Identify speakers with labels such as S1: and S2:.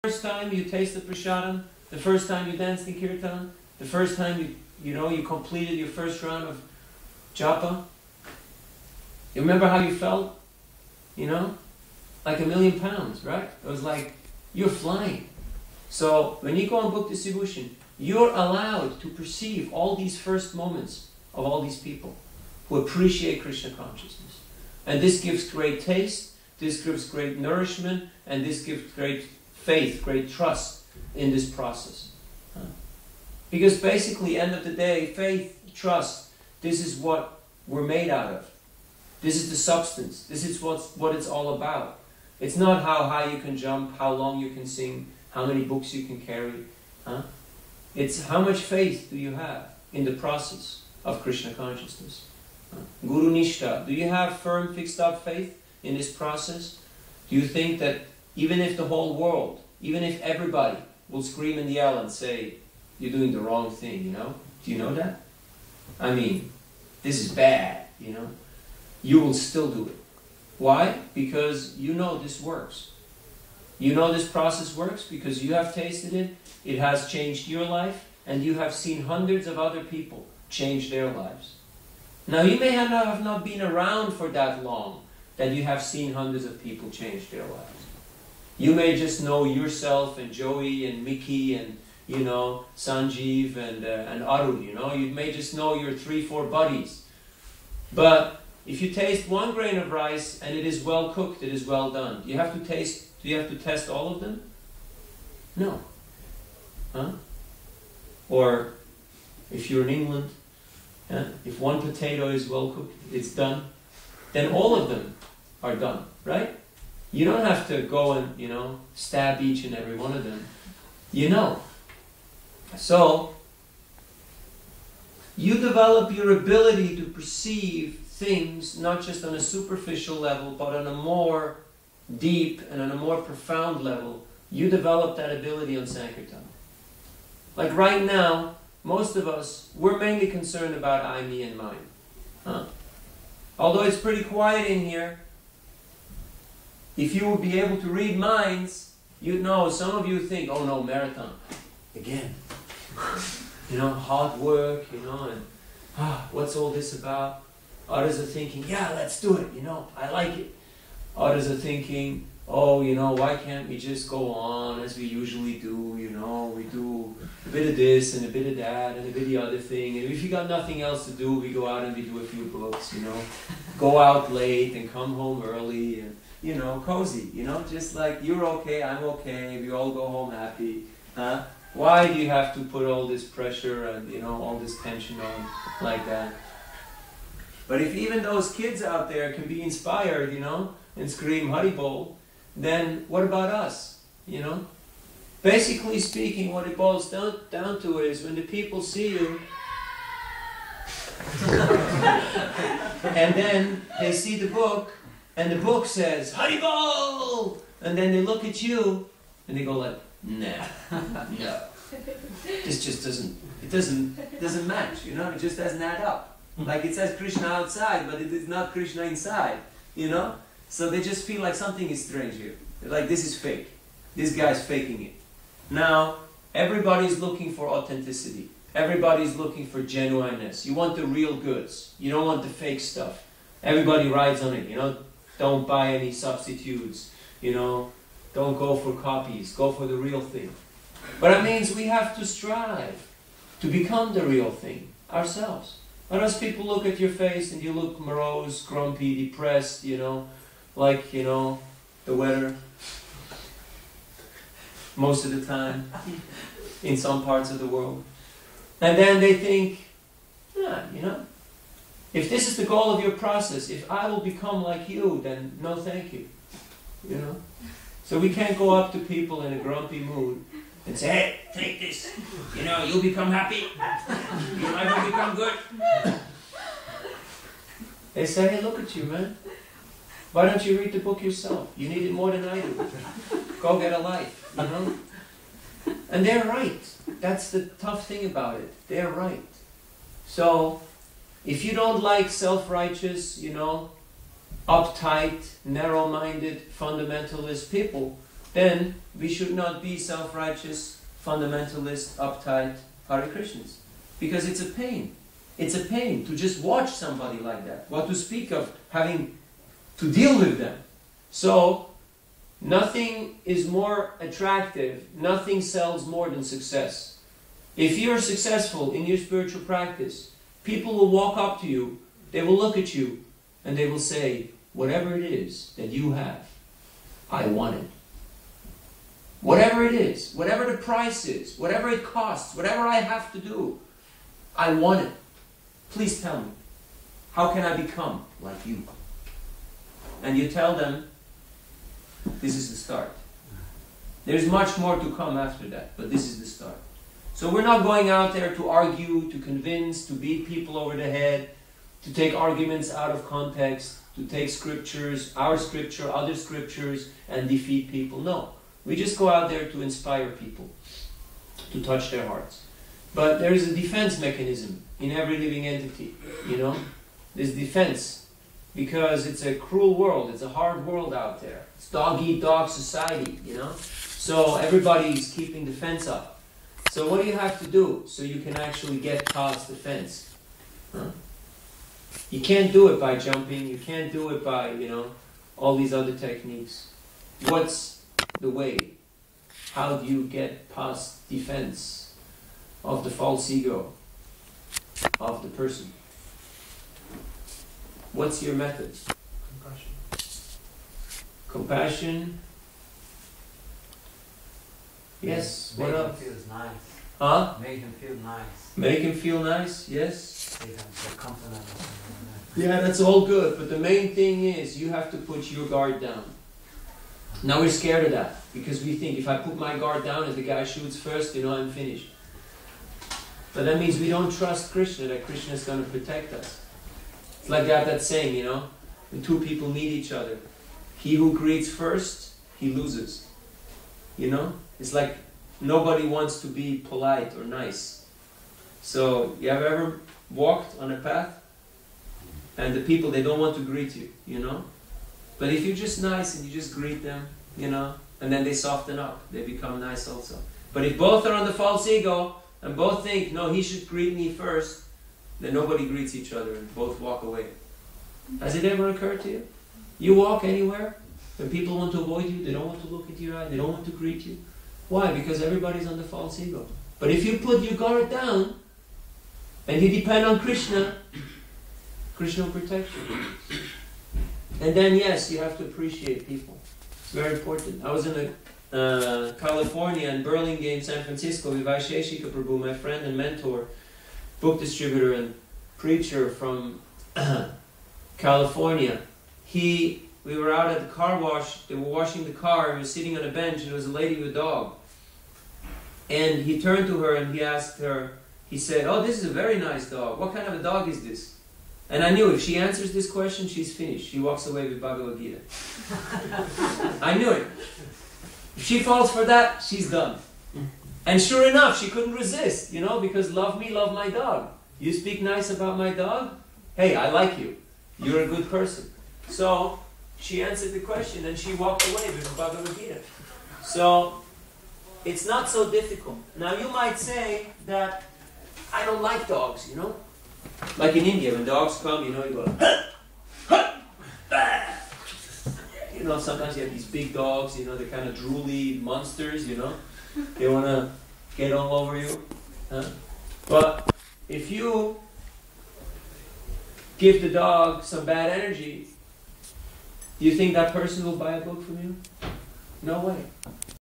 S1: First time you taste the prasadam, the first time you danced in kirtan, the first time you completed your first round of japa. You remember how you felt? Like 1,000,000 pounds, right? It was like you're flying. So when you go on Bhakti Sibhushan, you're allowed to perceive all these first moments of all these people who appreciate Krishna consciousness. And this gives great taste, this gives great nourishment, and this gives great faith, great trust in this process. Because basically, end of the day, faith, trust, this is what we're made out of. This is the substance. This is what it's all about. It's not how high you can jump, how long you can sing, how many books you can carry. It's how much faith do you have in the process of Krishna consciousness. Guru Nishta, do you have firm, fixed up faith in this process? Do you think that even if the whole world, even if everybody will scream and yell and say, you're doing the wrong thing, do you know that? I mean, this is bad, you will still do it. Why? Because you know this works. You know this process works because you have tasted it, it has changed your life, and you have seen hundreds of other people change their lives. Now, you may have not been around for that long that you have seen hundreds of people change their lives. You may just know yourself and Joey and Mickey and, Sanjeev and Arun, You may just know your 3-4 buddies. But if you taste one grain of rice and it is well cooked, it is well done. Do you have to test all of them? No. Or if you're in England, if one potato is well cooked, it's done, then all of them are done, right? You don't have to go and, stab each and every one of them. So, you develop your ability to perceive things not just on a superficial level, but on a more deep and on a more profound level. You develop that ability on Sankirtan. Like right now, most of us, we're mainly concerned about I, me, and mine. Although it's pretty quiet in here, if you would be able to read minds, you'd know. Some of you think, oh no, marathon, again. Hard work, and what's all this about? Others are thinking, yeah, let's do it, I like it. Others are thinking, oh, why can't we just go on as we usually do, we do a bit of this and a bit of that and a bit of the other thing. And if you got nothing else to do, we go out and we do a few books, Go out late and come home early and, cozy, just like you're okay, I'm okay, we all go home happy. Why do you have to put all this pressure and, all this tension on like that? But if even those kids out there can be inspired, and scream Haribol, then what about us, Basically speaking, what it boils down to is when the people see you, and then they see the book, and the book says, Haribol! And then they look at you, and they go like, nah, no. This just doesn't match, it just doesn't add up. Like it says Krishna outside, but it is not Krishna inside, So they just feel like something is strange here. They're like, this is fake. This guy's faking it. Now, everybody's looking for authenticity. Everybody's looking for genuineness. You want the real goods. You don't want the fake stuff. Everybody rides on it, Don't buy any substitutes, Don't go for copies. Go for the real thing. But it means we have to strive to become the real thing ourselves. Otherwise people look at your face and you look morose, grumpy, depressed, like, the weather. Most of the time, in some parts of the world. And then they think, if this is the goal of your process, if I will become like you, then no thank you. So we can't go up to people in a grumpy mood and say, hey, take this. You'll become happy. Your life will become good. They say, hey, look at you, man. Why don't you read the book yourself? You need it more than I do. Go get a life, And they're right. That's the tough thing about it. They're right. So, if you don't like self-righteous, uptight, narrow-minded, fundamentalist people, then we should not be self-righteous, fundamentalist, uptight Hare Krishnas. Because it's a pain. It's a pain to just watch somebody like that. What to speak of having to deal with them. So, nothing is more attractive, nothing sells more than success. If you're successful in your spiritual practice, people will walk up to you, they will look at you, and they will say, whatever it is that you have, I want it. Whatever it is, whatever the price is, whatever it costs, whatever I have to do, I want it. Please tell me, how can I become like you? And you tell them, this is the start. There's much more to come after that, but this is the start. So we're not going out there to argue, to convince, to beat people over the head, to take arguments out of context, to take scriptures, our scripture, other scriptures, and defeat people. No. We just go out there to inspire people, to touch their hearts. But there is a defense mechanism in every living entity, you know? There's defense, because it's a cruel world, it's a hard world out there. It's dog-eat-dog society, you know? So everybody's keeping the fence up. So what do you have to do so you can actually get past the fence? Huh? You can't do it by jumping, you can't do it by, you know, all these other techniques. What's the way? How do you get past defense of the false ego of the person? What's your method?
S2: Compassion.
S1: Compassion. Yes.
S2: Make
S1: What
S2: him
S1: else?
S2: feel nice.
S1: Huh?
S2: Make him feel nice.
S1: Make him feel nice. Yes.
S2: Make him feel confident.
S1: Yeah, that's all good. But the main thing is you have to put your guard down. Now we're scared of that because we think if I put my guard down and the guy shoots first, you know, I'm finished. But that means we don't trust Krishna, that Krishna is going to protect us. It's like that saying, you know, when two people meet each other, he who greets first, he loses. You know? It's like nobody wants to be polite or nice. So, you have ever walked on a path and the people, they don't want to greet you, you know? But if you're just nice and you just greet them, you know, and then they soften up, they become nice also. But if both are on the false ego and both think, no, he should greet me first, then nobody greets each other and both walk away. Has it ever occurred to you? You walk anywhere, when people want to avoid you, they don't want to look into your eye, they don't want to greet you. Why? Because everybody's on the false ego. But if you put your guard down and you depend on Krishna, Krishna will protect you. And then yes, you have to appreciate people. It's very important. I was in California and Burlingame, San Francisco with Vaisheshika Prabhu, my friend and mentor, book distributor and preacher from California. We were out at the car wash, they were washing the car, he was sitting on a bench and there was a lady with a dog. And he turned to her and he asked her, he said, oh, this is a very nice dog. What kind of a dog is this? And I knew if she answers this question, she's finished. She walks away with Bhagavad Gita. I knew it. If she falls for that, she's done. And sure enough, she couldn't resist, you know, because love me, love my dog. You speak nice about my dog? Hey, I like you. You're a good person. So, she answered the question and she walked away with Bhagavad Gita. So, it's not so difficult. Now, you might say that I don't like dogs, you know? Like in India, when dogs come, you know, you go, you know, sometimes you have these big dogs, you know, they're kind of drooly monsters, you know. They want to get all over you. Huh? But if you give the dog some bad energy, do you think that person will buy a book from you? No way.